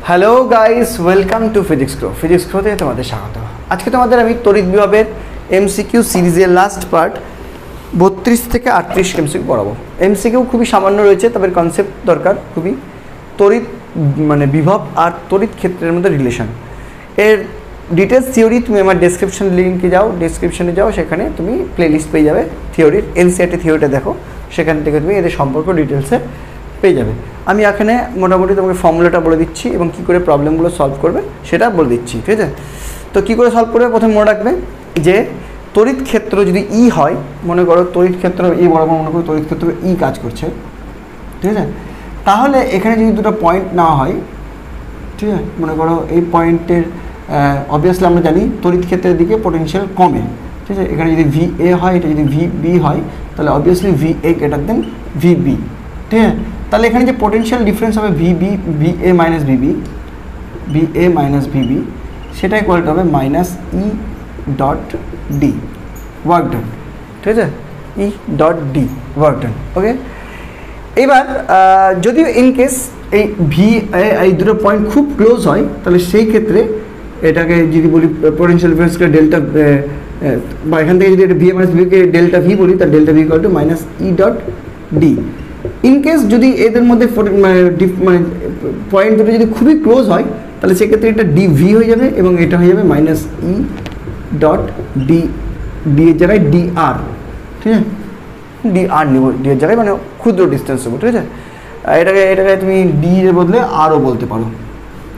Hello guys, welcome to physics গ্রোতে তোমাদের স্বাগত। আজকে তোমাদের আমি তড়িৎ বিভবের এমসিকিউ সিরিজের লাস্ট পার্ট 32 থেকে 38 এমসিকিউ পড়াবো। এমসিকিউ খুবই সামান্য রয়েছে, তবে কনসেপ্ট দরকার খুবই। তড়িৎ মানে বিভব আর তড়িৎ ক্ষেত্রের মধ্যে রিলেশন, এর ডিটেলস থিওরি তুমি আমার ডেসক্রিপশনে যাও, সেখানে তুমি প্লেলিস্ট পেয়ে যাবে থিওরির। এনসিইআরটি থিওরিটা দেখো, সেখান থেকে তুমি এদের সম্পর্ক ডিটেলসে পেয়ে যাবে। আমি এখানে মোটামুটি তোমাকে ফর্মুলাটা বলে দিচ্ছি এবং কী করে প্রবলেমগুলো সলভ করবে সেটা বলে দিচ্ছি, ঠিক আছে? তো কী করে সলভ করবে, প্রথমে মনে রাখবে যে তড়িৎ ক্ষেত্র যদি ই হয়, মনে করো তড়িৎ ক্ষেত্র এই বরাবর মনে করো তড়িৎ ক্ষেত্র ই কাজ করছে, ঠিক আছে? তাহলে এখানে যদি দুটো পয়েন্ট না হয়, ঠিক আছে, মনে করো এই পয়েন্টের অবভিয়াসলি আমরা জানি তড়িৎ ক্ষেত্রের দিকে পোটেনশিয়াল কমে, ঠিক আছে? এখানে যদি ভি এ হয়, এটা যদি ভি বি হয়, তাহলে obviously V A greater than V B, ঠিক আছে? তাহলে এখানে যে পোটেনশিয়াল ডিফারেন্স হবে ভি এ মাইনাস ভিবি সেটা ইকুয়াল টু হবে minus E dot D work done, ঠিক আছে? E dot D work done, okay? এবার যদি ইনকেস এই ভি এই দুটো পয়েন্ট খুব ক্লোজ হয়, তাহলে সেই ক্ষেত্রে এটাকে যদি বলি পোটেনশিয়াল ডিফারেন্সকে ডেল্টা, বা এখান থেকে যদি এটা V A minus V K delta V বলি, তাহলে delta V equal to minus E dot D. ইনকেস যদি এদের মধ্যে মানে পয়েন্ট দুটো যদি খুবই ক্লোজ হয়, তাহলে সেক্ষেত্রে এটা ডি ভি হয়ে যাবে এবং এটা হয়ে যাবে minus E dot D, D এর জায়গায় ডি আর, ঠিক আছে? ডি আর নিব, ডি এর জায়গায় মানে ক্ষুদ্র ডিস্টেন্স নেবো, ঠিক আছে? এটাকে তুমি ডি এর বদলে আরও বলতে পারো,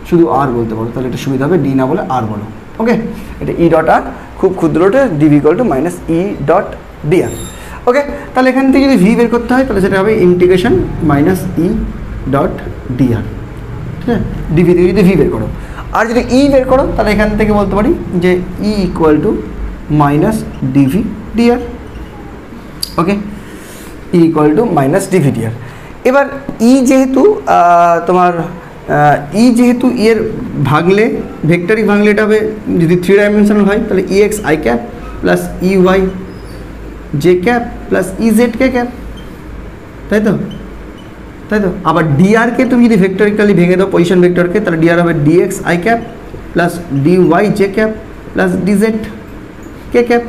শুধু আর বলতে পারো, তাহলে এটা সুবিধা হবে, ডি না বলে আর বলো, ওকে? এটা ই ডট আর, খুব ক্ষুদ্রটা D V equal to minus E dot D R, okay? তাহলে এখান থেকে যদি ভি বের করতে হয়, তাহলে সেটা হবে integration minus E dot D R, ঠিক আছে? ডিভি থেকে যদি ভি বের করো, আর যদি ই বের করো, তাহলে এখান থেকে বলতে পারি যে E equal to minus DV DR, okay? E equal to minus DV DR. এবার ই যেহেতু তোমার যেহেতু এর ভাঙলে ভেক্টরিক ভাঙলে এটা হবে, যদি 3 ডাইমেনশনাল হয়, তাহলে E X I cap plus E Y J cap plus E Z K cap, তাই তো? আবার ডিআরকে তুমি যদি ভেক্টরিক্যালি ভেঙে দাও পজিশন ভেক্টরকে, তাহলে ডিআর হবে DX I cap plus D Y J cap plus DZ K cap.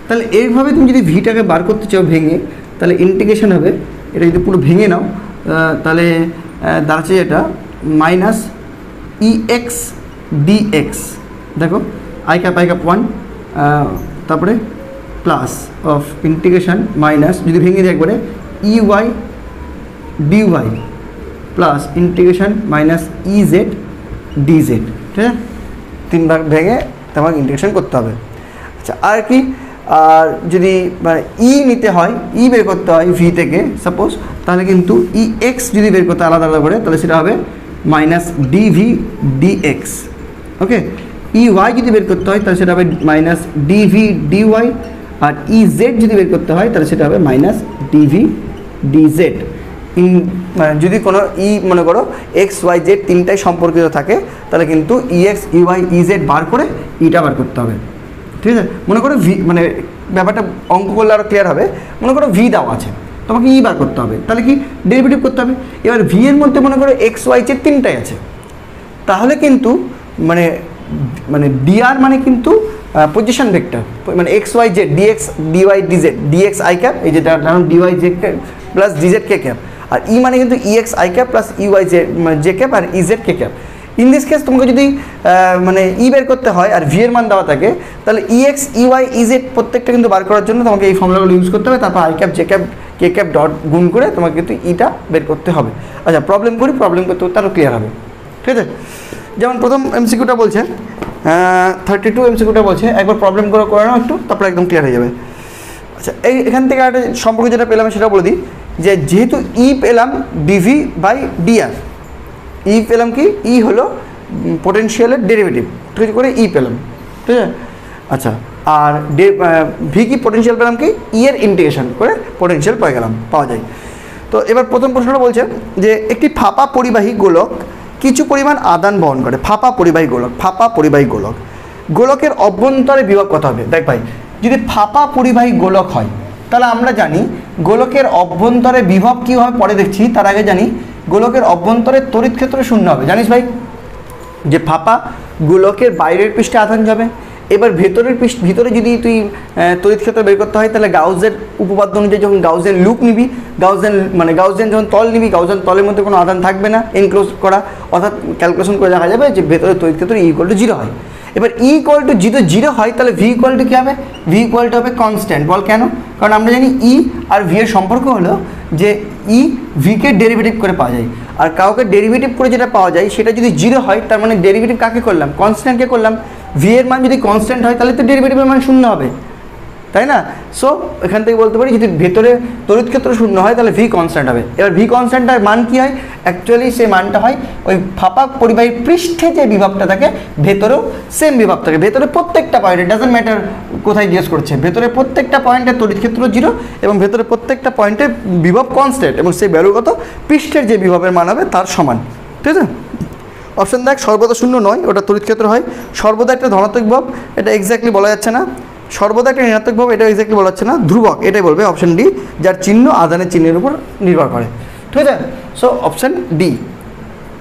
তাহলে এইভাবে তুমি যদি ভিটাকে বার করতে চাও ভেঙে, তাহলে ইন্টিগ্রেশন হবে, এটা যদি পুরো ভেঙে নাও, তাহলে দাঁড়াচ্ছে এটা মাইনাস ই এক্স ডিএক্স, দেখো আই ক্যাপ 1, তারপরে প্লাস অফ ইন্টিগ্রেশন মাইনাস, যদি ভেঙে দিই একবারে, E Y dy plus integration minus E Z DZ, ঠিক আছে? 3 ভাগ ভেঙে তোমাকে ইন্টিগ্রেশন করতে হবে। আচ্ছা, আর কি, আর যদি ই নিতে হয়, ই বের করতে হয় ভি থেকে সাপোজ, তাহলে কিন্তু ই এক্স যদি বের করতে আলাদা আলাদা করে, তাহলে সেটা হবে মাইনাস ডিভি ডিএক্স, ওকে? ই ওয়াই যদি বের করতে হয়, তাহলে সেটা হবে মাইনাস ডিভি ডিওয়াই, আর ই জেড যদি বের করতে হয়, তাহলে সেটা হবে মাইনাস ডিভি ডিজেড। যদি কোনো ই মনে করো এক্স ওয়াই জেড তিনটাই সম্পর্কিত থাকে, তাহলে কিন্তু E X E Y E Z বার করে ইটা বার করতে হবে, ঠিক আছে? মনে করো ভি, মানে ব্যাপারটা অঙ্ক করলে আরও ক্লিয়ার হবে। মনে করো ভি দেওয়া আছে, তোমাকে ই বার করতে হবে, তাহলে কি ডেরিভেটিভ করতে হবে। এবার ভি এর মধ্যে মনে করো এক্স ওয়াই জেড তিনটাই আছে, তাহলে কিন্তু মানে ডিআর মানে কিন্তু পজিশন ভেক্টর, মানে X Y Z D X D Y D Z, D X I cap, এই যেটা D Y J cap plus DZ K cap, আর ই মানে কিন্তু E X I cap plus E Y Z মানে জে ক্যাপ আর E Z K cap. In this case তোমাকে যদি মানে ই বের করতে হয় আর ভি এর মান দেওয়া থাকে, তাহলে E X E Y E Z প্রত্যেকটা কিন্তু বার করার জন্য তোমাকে এই ফর্মুলাগুলো ইউজ করতে হবে, তারপর I cap J cap K cap dot গুণ করে তোমাকে কিন্তু ইটা বের করতে হবে। আচ্ছা, প্রবলেম করতে তারও ক্লিয়ার হবে, ঠিক আছে? যেমন প্রথম এমসিকিউটা বলছে 32 এমসিকিউটা বলছে, একবার প্রবলেম করে নাও একটু, তারপর একদম ক্লিয়ার হয়ে যাবে। আচ্ছা, এখান থেকে একটা সম্পর্ক যেটা পেলাম সেটা বলে দিই, যে যেহেতু ই পেলাম ডিভি বাই ডিআর, ই পেলাম কি, ই হলো পোটেনশিয়ালের ডেরিভেটিভ, ঠিক করে ই পেলাম, ঠিক আছে? আচ্ছা, আর ভি কি পোটেনশিয়াল পেলাম কি, ই এর ইন্টিগ্রেশন করে পোটেনশিয়াল পাওয়া যায়। তো এবার প্রথম প্রশ্নটা বলছে যে একটি ফাঁপা পরিবাহী গোলক কিছু পরিমাণ আদান বহন করে, ফাঁপা পরিবাহী গোলক, গোলকের অভ্যন্তরে বিভব কত হবে? দেখ ভাই, যদি ফাঁপা পরিবাহী গোলক হয়, তাহলে আমরা জানি গোলকের অভ্যন্তরে বিভব কী হবে পরে দেখছি, তার আগে জানি গোলকের অভ্যন্তরে তড়িৎ ক্ষেত্র শূন্য হবে, জানিস ভাই? যে ফাঁপা গোলকের বাইরের পৃষ্ঠে আধান যাবে। এবার ভিতরে যদি তুই তড়িৎ ক্ষেত্র বের করতে হয় তাহলে গাউসের উপপাদ্য অনুযায়ী যখন গাউসের লুপ নিবি, গাউসিয়ান যখন তল নিবি, গাউসিয়ান তলের মধ্যে কোনো আধান থাকবে না এনক্লোজ করা, অর্থাৎ ক্যালকুলেশন করে দেখা যাবে যে ভেতরে তড়িৎ ক্ষেত্র = 0 হয়। এবার = 0 হয় তাহলে V = কী হবে? V = হবে কনস্ট্যান্ট। বল কেন? কারণ আমরা জানি E আর V এর সম্পর্ক হলো যে E V-কে ডেরিভেটিভ করে পাওয়া যায়, আর কাউকে ডেরিভেটিভ করে যেটা পাওয়া যায় সেটা যদি 0 হয় তার মানে ডেরিভেটিভ কাকে করলাম? কনস্ট্যান্টকে করলাম। V এর মান যদি কনস্ট্যান্ট হয় তাহলে তো ডেরিভেটিভের মান 0 হবে, তাই না? সো এখান থেকে বলতে পারি যদি ভেতরে তড়িৎ ক্ষেত্র 0 হয় তাহলে V কনস্ট্যান্ট হবে। এবার V কনস্ট্যান্টের মান কী হয়? অ্যাকচুয়ালি সেই মানটা হয় ওই ফাঁপা পরিবাহীর পৃষ্ঠে যে বিভবটা থাকে ভেতরেও সেম বিভব থাকে। ভেতরে প্রত্যেকটা পয়েন্টে, ডাজন্ট ম্যাটার কোথায় জিজ্ঞেস করছে, ভেতরে প্রত্যেকটা পয়েন্টে তড়িৎ ক্ষেত্র 0 এবং ভেতরে প্রত্যেকটা পয়েন্টে বিভব কনস্ট্যান্ট এবং সেই ভ্যালুগত পৃষ্ঠের যে বিভবের মান হবে তার সমান। ঠিক আছে? অপশন দেখ, সর্বদা 0 নয়, ওটা তড়িৎ ক্ষেত্র হয়। সর্বদা একটা ধনাত্মক বিভব, এটা এক্স্যাক্টলি বলা যাচ্ছে না। সর্বদা একটা ঋণাত্মক বিভব, এটা এক্স্যাক্টলি বলা যাচ্ছে না। ধ্রুবক, এটাই বলবে অপশন ডি, যার চিহ্ন আধানের চিহ্নের উপর নির্ভর করে। ঠিক আছে? সো অপশন ডি,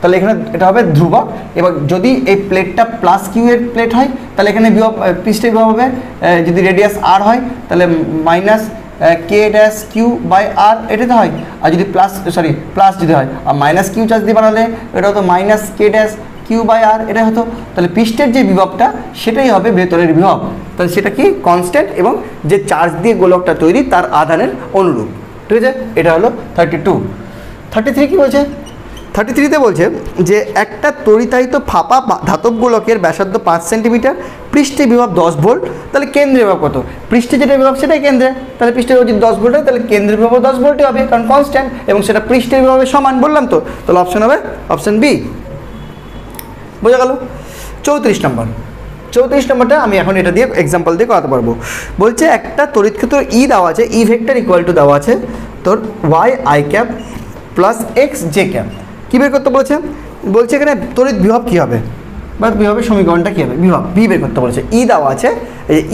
তাহলে এখানে এটা হবে ধ্রুবক। এবার যদি এই প্লেটটা +q এর প্লেট হয় তাহলে এখানে বিভব পৃষ্ঠের বিভব হবে, যদি রেডিয়াস r হয় তাহলে -k'(q/r) এটাতে হয়। আর যদি প্লাস যদি হয় আর -q চার্জ দিয়ে বানালে এটা হতো -k'(q/r) এটা হতো। তাহলে পৃষ্ঠের যে বিভবটা সেটাই হবে ভেতরের বিভব। তাহলে সেটা কি? কনস্ট্যান্ট এবং যে চার্জ দিয়ে গোলকটা তৈরি তার আধানের অনুরূপ। ঠিক আছে? এটা হলো 32। 33 কী বলছে? 33তে বলছে যে একটা তড়িতায়িত ফাঁপা ধাতব গোলকের ব্যাসার্ধ 5 সেন্টিমিটার, পৃষ্ঠে বিভব 10 ভোল্ট, তাহলে কেন্দ্রের বিভব কত? পৃষ্ঠে যেটা বিভব সেটাই কেন্দ্রে, তাহলে পৃষ্ঠের যদি 10 ভোল্ট হয় তাহলে কেন্দ্রের বিভব 10 ভোল্টই হবে, কারণ কনস্ট্যান্ট এবং সেটা পৃষ্ঠের বিভবের সমান, বললাম তো। তাহলে অপশন হবে অপশন বি। বোঝা গেল? 34 নম্বরটা আমি এখন এটা দিয়ে এক্সাম্পল দিয়ে করাতে পারবো। বলছে একটা তড়িৎ ক্ষেত্র E দেওয়া আছে, E ভেক্টর = দেওয়া আছে তোর y_i + x_j। কী বের করতে বলেছে? বলছে এখানে তড়িৎ বিভব কী হবে বা বিভবের সমীকরণটা কী হবে? বিভব ভি বের করতে বলেছে। E দেওয়া আছে,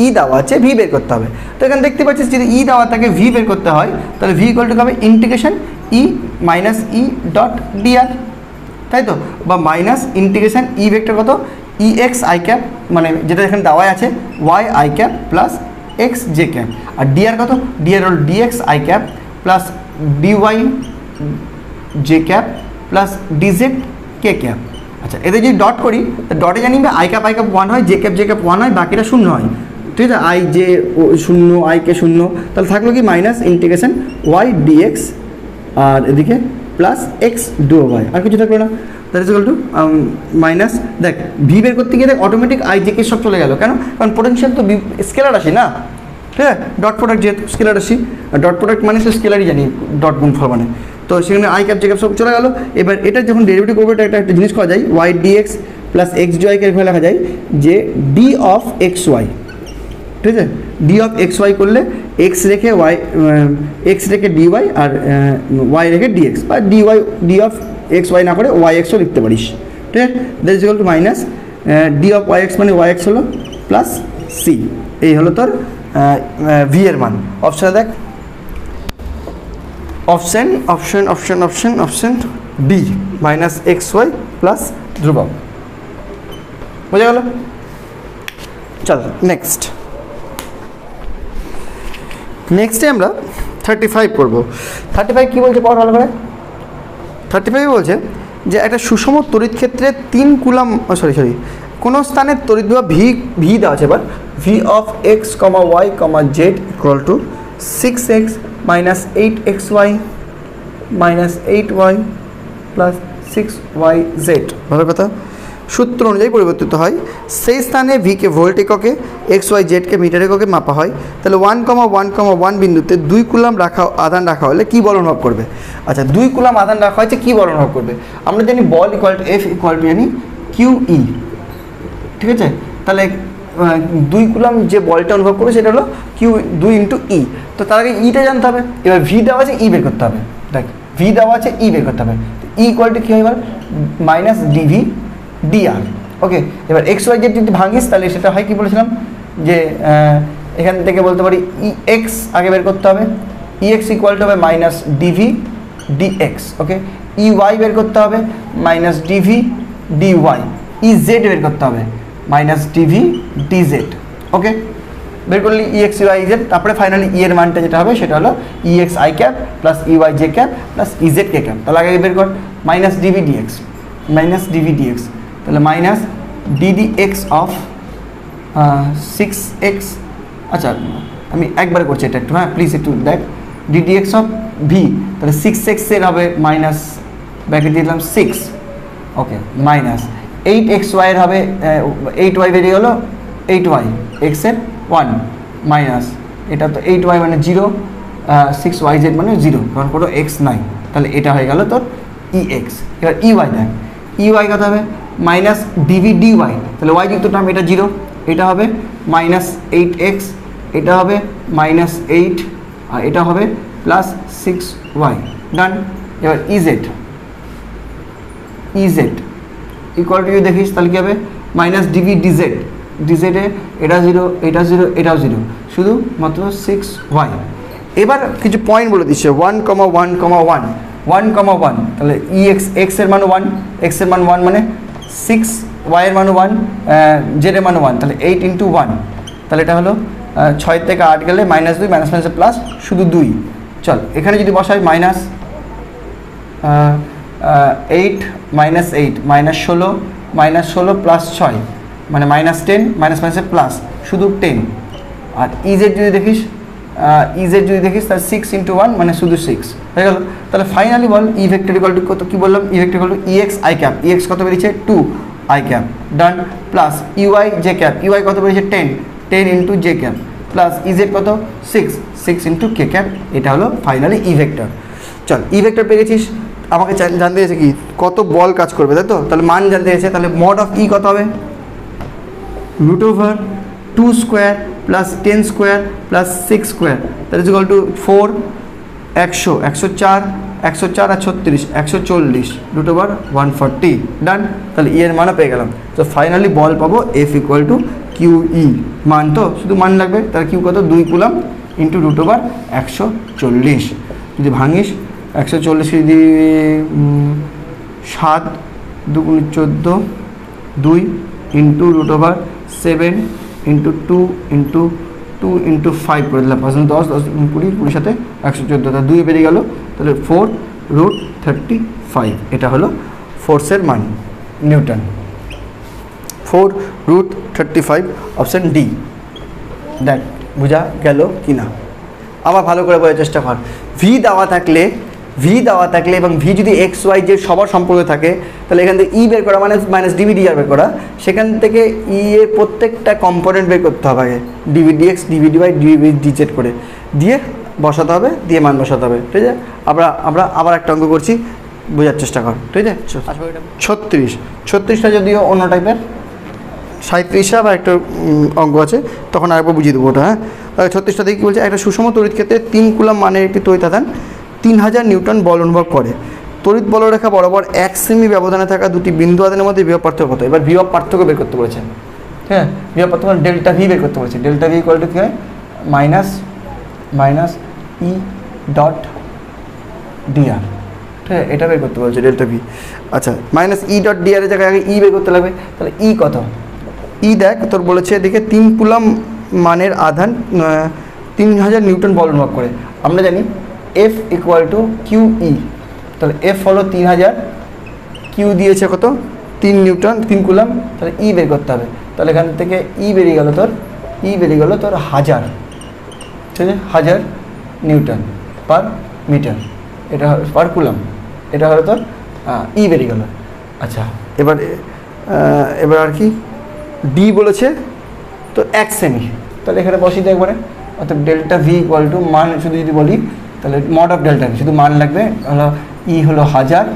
E দেওয়া আছে, ভি বের করতে হবে। তো এখানে দেখতে পাচ্ছিস যদি E দেওয়া থাকে ভি বের করতে হয় তাহলে V = হবে ইন্টিগ্রেশন E - E.dr, তাই তো? বা মাইনাস ইন্টিগ্রেশন E ভেক্টর কত? EXi, মানে যেটা এখানে দেওয়াই আছে y_i + x_j। আর dr কত? dr হল dxi + dy_j + dz_k। আচ্ছা, এদের যদি ডট করি ডটে জানি i cap 1 হয়, j cap 1 হয়, বাকিটা 0 হয়। ঠিক আছে? i j 0, i k 0, তাহলে থাকলো কি মাইনাস ইন্টিগ্রেশন y dx আর এদিকে প্লাস x dy, আর কিছু থাকলো না। That is equal to minus, দেখ ভি বের করতে গিয়ে দেখ অটোমেটিক i j k সব চলে গেল। কেন? কারণ পোটেনশিয়াল তো স্কেলার রাশি না, ঠিক আছে? ডট প্রোডাক্ট যেহেতু স্কেলার রাশি, আর ডট প্রোডাক্ট মানে সে স্কেলারই জানি, ডট গুণফল মানে, তো সেখানে i cap j cap সব চলে গেল। এবার এটা যখন ডেরিভেটিভ করবো এটা একটা জিনিস করা যায়, y dx + x dy কে লেখা যায় যে d of xy। ঠিক আছে? d of xy করলে x রেখে dy আর y রেখে dx, বা d of xy না করে yx ও লিখতে পারিস। ঠিক আছে? That is equal to minus d of yx মানে yx হলো প্লাস c। এই হলো তোর ভি এর মান। অপশানে দেখ, অপশন ডি -xy প্লাস ধ্রুবক। বোঝা গেল? চল নেক্সটে আমরা 35 করব। 35 কী বলছে পড় ভালো করে। 35 বলছে যে একটা সুষম তড়িৎ ক্ষেত্রে 3 কুলম কোনো স্থানের তড়িৎ বিভব ভি দেওয়া আছে। এবার v of x, y, z = 6x - 8xy - 8y + 6yz। ভালো কথা। সূত্র অনুযায়ী পরিবর্তিত হয়। সেই স্থানে ভিকে ভোল্ট এককে, xy/zকে মিটার এককে মাপা হয়। তাহলে 1,1,1 বিন্দুতে 2 কুলম আধান রাখা হলে কী বল অনুভব করবে? আচ্ছা, 2 কুলম আধান রাখা হয়েছে, কী বল অনুভব করবে? আমরা জানি বল = F = জানি QE। ঠিক আছে? তাহলে 2 কুলম যে বলটা অনুভব করবে সেটা হলো Q2 × E। তো তার আগে ইটা জানতে হবে। এবার ভি দেওয়া আছে, ই বের করতে হবে। দেখ ভি দেওয়া আছে, ই বের করতে হবে। ই = কী হয় এবার? -dv dr। ওকে, এবার xy_z যদি ভাঙিস তাহলে সেটা হয় কি বলেছিলাম যে এখান থেকে বলতে পারি ex আগে বের করতে হবে। ex = হবে -dv dx। ওকে, ey বের করতে হবে -dv dy। ই জেড বের করতে হবে, মাইনাস ডিভি ডিজেড। ওকে, বের করলি E X U I Z, তারপরে ফাইনালি ই এর মানটা যেটা হবে সেটা হলো E X I cap plus E Y J cap plus E Z K cap. তাহলে আগে বের কর minus D V D X, minus D V D X, তাহলে minus D D X of 6x, আচ্ছা আমি একবার করছি এটা একটু, হ্যাঁ প্লিজ একটু দেখ, ডিডি এক্স অফ ভি, তাহলে 6x এর হবে মাইনাস ব্র্যাকেট দিয়ে দিলাম 6, ওকে, মাইনাস 8xy এর হবে 8y বেরিয়ে গেলো 8y, x এর 1 মাইনাস এটা তো 8y মানে 0, 6yz মানে 0, কারণ কোনো x নাই, তাহলে এটা হয়ে গেল তোর ex। এবার ey দেখ, ey কত হবে মাইনাস ডিভি ডিওয়াই, তাহলে y যুক্ত টার্ম এটা 0, এটা হবে মাইনাস 8x, এটা হবে মাইনাস 8, আর এটা হবে প্লাস 6y, ডান। এবার ইজেড, ইজেড ইকুয়াল টু দেখিস তাহলে কী হবে মাইনাস ডিভি ডিজেড, ডিজেডে এটা 0, এটা 0, এটাও 0, শুধু মাত্র 6y। এবার কিছু পয়েন্ট বলে দিচ্ছে 1,1,1, 1,1, তাহলে ই এক্স, এক্স এর মান 1, এক্স এর মান 1 মানে 6, y এর মান 1, জেড এর মান 1, তাহলে 8 × 1, তাহলে এটা হলো 6 থেকে 8 গেলে মাইনাস 2, মাইনাস মাইনাসে প্লাস, শুধু 2। চল এখানে যদি বসাই minus 8 minus 8 minus 16, minus 16 plus 6 মানে মাইনাস 10, মাইনাস মাইনাসে প্লাস, শুধু 10। আর ইজেড যদি দেখিস, ইজেড যদি দেখিস তাহলে 6 × 1 মানে শুধু 6 হয়ে গেল। তাহলে ফাইনালি বল ই ভেক্টর ইকুয়াল টু কত, কী বললাম, E vector equal to E X I cap, E X কত বেরিয়েছে 2i cap, done, plus U I J cap, U I কত বেরিয়েছে 10, 10 × জে ক্যাপ, প্লাস ইজেড কত 6, 6 × কে ক্যাপ, এটা হলো ফাইনালি ই ভেক্টর। চল ই ভেক্টর পেয়ে গেছিস, আমাকে জানতে গেছে কি কত বল কাজ করবে, তাই তো, তাহলে মান জানতে গেছে, তাহলে মড অফ ই কত হবে √2 square plus 10 square plus 6 square, that is equal two 4, 100, 104, 104 আর 36, 140, √140, ডান। তাহলে ই এর মানও পেয়ে গেলাম। তো ফাইনালি বল পাবো F equal to Q E, মান তো শুধু মান লাগবে, তাহলে কিউ কত 2 কুলাম ইন্টু √140, যদি ভাঙিস 140 যদি 7 2 × 14, 2 ইন্টু √7 ইন্টু 2 ইন্টু 2 ইন্টু 5 করে দিলাম, 5 10, 10 20, 20 সাথে 114, তাহলে 2 বেরিয়ে গেল, তাহলে 4√35, এটা হলো ফোর্সের মান নিউটন, 4√35, অপশান ডি। দেখ বোঝা গেল কি না, আবার ভালো করে বোঝার চেষ্টা কর। ভি দেওয়া থাকলে এবং ভি যদি এক্স ওয়াই যে সবার সম্পর্কে থাকে, তাহলে এখান থেকে ই বের করা মানে মাইনাস ডিভি ডিআর বের করা, সেখান থেকে ই এর প্রত্যেকটা কম্পোনেন্ট বের করতে হবে আগে, DV DX, DV DY, DV DZ করে দিয়ে বসাতে হবে, দিয়ে মান বসাতে হবে, ঠিক আছে। আমরা আবার একটা অঙ্ক করছি, বোঝার চেষ্টা কর, ঠিক আছে। 36টা যদিও অন্য টাইপের, 37টা আবার একটা অঙ্ক আছে, তখন আরেকবার বুঝিয়ে দেবো ওটা, হ্যাঁ। 36টা থেকে কী বলছে, একটা সুষম তড়িৎ ক্ষেত্রে 3 কুলাম মানের একটি তড়িতাদান 3000 নিউটন বল অনুভব করে, তড়িৎ বলরেখা বরাবর 1 সেমি ব্যবধানে থাকা দুটি বিন্দু আধানের মধ্যে বিভব পার্থক্য কত। এবার বিভব পার্থক্য বের করতে বলেছেন, হ্যাঁ, বিভব পার্থক্য ডেল্টা ভি বের করতে বলেছে, ডেল্টা ভি ইকুয়াল টু কী হয় মাইনাস ই ডট ডিআর, ঠিক আছে, এটা বের করতে বলছে ডেল্টা ভি। আচ্ছা, মাইনাস ই ডট ডিআর এর জায়গায় আগে ই বের করতে লাগবে, তাহলে ই কত, ই দেখ তোর বলেছে এদিকে 3 কুলাম মানের আধান 3000 নিউটন বল অনুভব করে। আমরা জানি F equal to Q E, তাহলে এফ হলো 3000, কিউ দিয়েছে কত 3 নিউটন, 3 কুলাম, তাহলে ই বের করতে হবে। তাহলে এখান থেকে ই বেরিয়ে গেল তোর 1000, ঠিক আছে, 1000 নিউটন পার মিটার, এটা পার কুলাম, এটা হলো তোর ই বেরিয়ে গেল। আচ্ছা, এবার আর কি ডি বলেছে তো 1 সেমি, তাহলে এখানে বসিয়ে দেয় একবারে, অর্থাৎ ডেল্টা ভি ইকুয়াল টু মান শুধু যদি বলি তাহলে মড অফ ডেল্টা ভি, শুধু মান লাগবে, হলো ই হলো 1000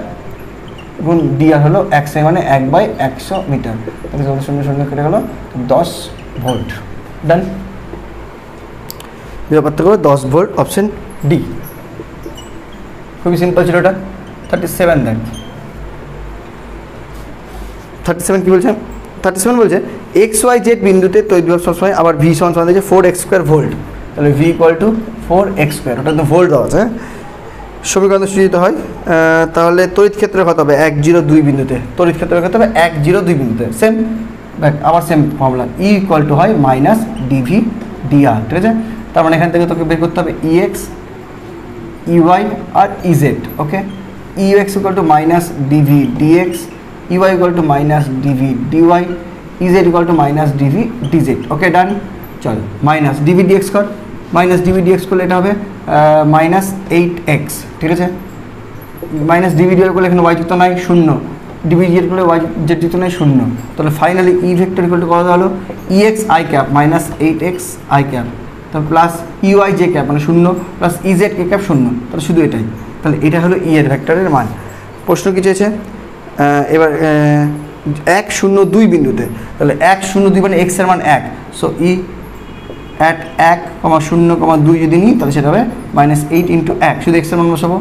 এবং ডি আর হলো 1 সেমি মানে 1/100 মিটার, তাহলে 0.00 কেটে গেলো 10 ভোল্ট, ডান। ব্যাপারটা করে 10 ভোল্ট, অপশন ডি। খুবই সিম্পল ছিল এটা। 37 দেখ, 37 কী বলছে, 37 বলছে এক্স ওয়াই জেড বিন্দুতে তড়িৎ বিভব সবসময় আবার ভি সমান দিয়েছে 4x² ভোল্ট, তাহলে ভি ইকুয়াল টু 4x², ওটা তো ভোল্ট দেওয়া আছে, সমীকরণ সূচিত হয়, তাহলে তড়িৎ ক্ষেত্রের কত হবে 1 0 2 বিন্দুতে, তড়িৎ ক্ষেত্রের কত হবে 1 0 2 বিন্দুতে, সেম আবার সেম ফর্মুলা ই ইকুয়াল টু হয় মাইনাস ডিভি ডিআর, ঠিক আছে। তার মানে এখান থেকে তোকে বের করতে হবে ইএক্স ইউআই আর E Z, okay. U X equal to minus D V D X, U I equal to minus D V D Y, E Z equal to minus D V D Z, okay done. চল মাইনাস ডিভি ডিএক্স কর, মাইনাস ডিভি ডিএক্স করলে এটা হবে মাইনাস 8x, ঠিক আছে। Minus D V D X করলে এখানে Y যুক্ত নাই 0, ডিভি জেড করলে ওয়াই জেড যুক্ত নাই 0, তাহলে finally E vector equal to কত হলো EX I cap minus 8x I cap, তারপর প্লাস ইউআই জে ক্যাপ মানে 0 প্লাস ইজেড কে ক্যাপ 0, তাহলে শুধু এটাই, তাহলে এটা হলো ই এর ভেক্টরের মান। প্রশ্ন কি চেয়েছে এবার 1 0 2 বিন্দুতে, তাহলে 1 0 2 মানে এক্স এর মান 1, সো ই অ্যাট 1, 0, 2 যদি নিই তাহলে সেটা হবে মাইনাস 8 ইন্টু 1, শুধু এক্স এর মান বসাবো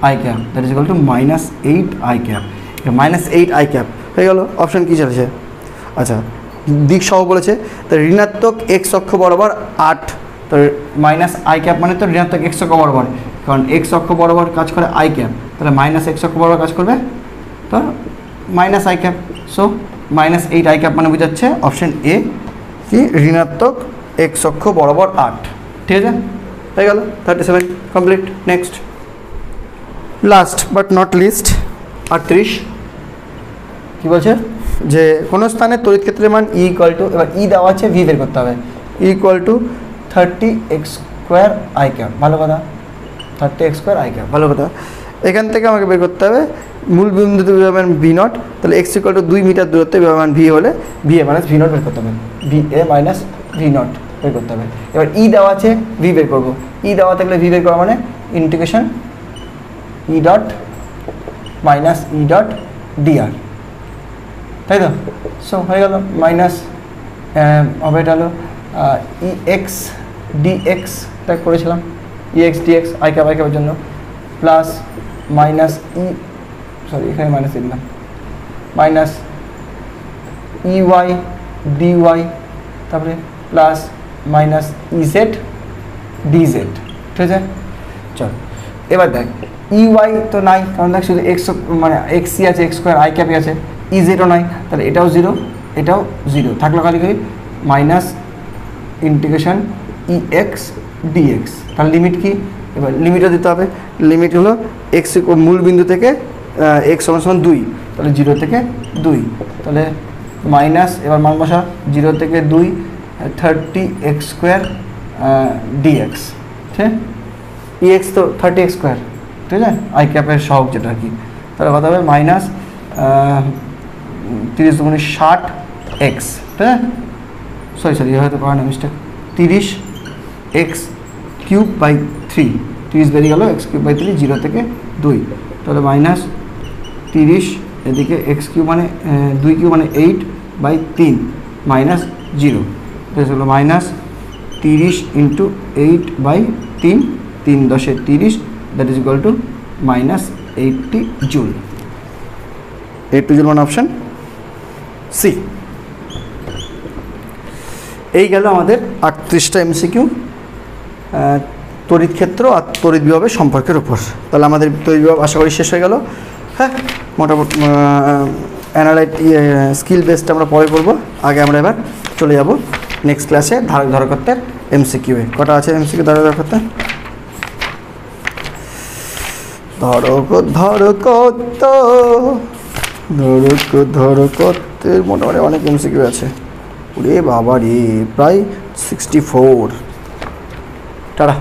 I cap, that is equal to minus 8 I cap, minus 8 I cap হয়ে গেল। অপশান কী চলেছে, আচ্ছা দিক সহ বলেছে, তো ঋণাত্মক এক্স অক্ষ বরাবর 8, তো মাইনাস আই ক্যাপ মানে তো ঋণাত্মক এক্স অক্ষ বরাবর, কারণ এক্স অক্ষ বরাবর কাজ করে আই ক্যাপ, তাহলে মাইনাস এক্স অক্ষ বরাবর কাজ করবে তো minus I cap, so minus 8 I cap মানে বোঝাচ্ছে অপশান এ কি ঋণাত্মক এক্স অক্ষ বরাবর 8, ঠিক আছে হয়ে গেল 37 complete. Next last but not list 38 কী বলছে যে কোনো স্থানে তড়িৎ ক্ষেত্রের মান ই ইকুয়াল টু, এবার ই দেওয়া আছে ভি বের করতে হবে, ই equal two 30x square I cap, ভালো কথা 30x স্কোয়ার আই ক্যাপ, ভালো কথা। এখান থেকে আমাকে বের করতে হবে মূল বিন্দুতে বিভবমান ভি নট, তাহলে এক্স ইকুয়াল টু 2 মিটার দূরত্বে বিভবমান ভি হলে V A minus V naught বের করতে হবে, V A minus V naught বের করতে হবে। এবার ই দেওয়া আছে ভি বের করবো, ই দেওয়া থাকলে ভি বের করা মানে integration E dot minus E dot DR, তাই তো। সো হয়ে গেল মাইনাস হবে এটা হলো ই এক্স ডিএক্সটা করেছিলাম, E X D X I cap I ক্যাপের জন্য, প্লাস মাইনাস ই সরি এখানে মাইনাস দিলাম, মাইনাস ইওয়াই ডিওয়াই, তারপরে প্লাস মাইনাস ইজেড ডিজেড, ঠিক আছে। চল এবার দেখ ইওয়াই তো নাই, কারণ দেখ শুধু এক্স মানে এক্সই আছে, এক্স স্কোয়ার আই ক্যাপই আছে, ইজেডও নাই, তাহলে এটাও 0 এটাও 0 থাকলো, খালি খালি মাইনাস ইন্টিগ্রেশন ই এক্স ডিএক্স, তাহলে লিমিট কি, এবার লিমিটও দিতে হবে, লিমিট হলো এক্স মূল বিন্দু থেকে এক্স সমান 2, তাহলে 0 থেকে 2, তাহলে মাইনাস এবার মান বসা 0 থেকে 2 30x স্কোয়ার ডিএক্স, ঠিক ই এক্স তো 30x স্কোয়ার, ঠিক আছে আই ক্যাপের সহগ যেটা আর কি, তাহলে কথা হবে মাইনাস 30 × 60x, ঠিক আছে সরি হয়তো করা না মিস্টেক, 30x কিউব বাই 3, 30 বেরিয়ে গেল x কিউব বাই 3, 0 থেকে 2, তাহলে মাইনাস 30 এদিকে x কিউব মানে 2 কিউব মানে 8 বাই 3 মাইনাস 0, হলো minus 30 into 8 by 3, 3 10 30, that is equal to minus 80 joule, 80 joule মানে অপশান সি। এই গেল আমাদের 38টা এমসিকিউ তড়িৎ ক্ষেত্র আর তড়িৎ বিভবের সম্পর্কের উপর। তাহলে আমাদের তড়িৎ বিভব আশা করি শেষ হয়ে গেল। হ্যাঁ মোটামুটি অ্যানালাইট স্কিল বেসটা আমরা পরে করবো, আগে আমরা এবার চলে যাব নেক্সট ক্লাসে ধারক ধারকত্বের এমসিকিউয়ে। কটা আছে এমসিকিউ ধারক ধারকত্বের? ধরকত্বের মোটামুটি অনেক এমসিকিউ আছে। ওরে বাবা রে, প্রায় 64। টাটা।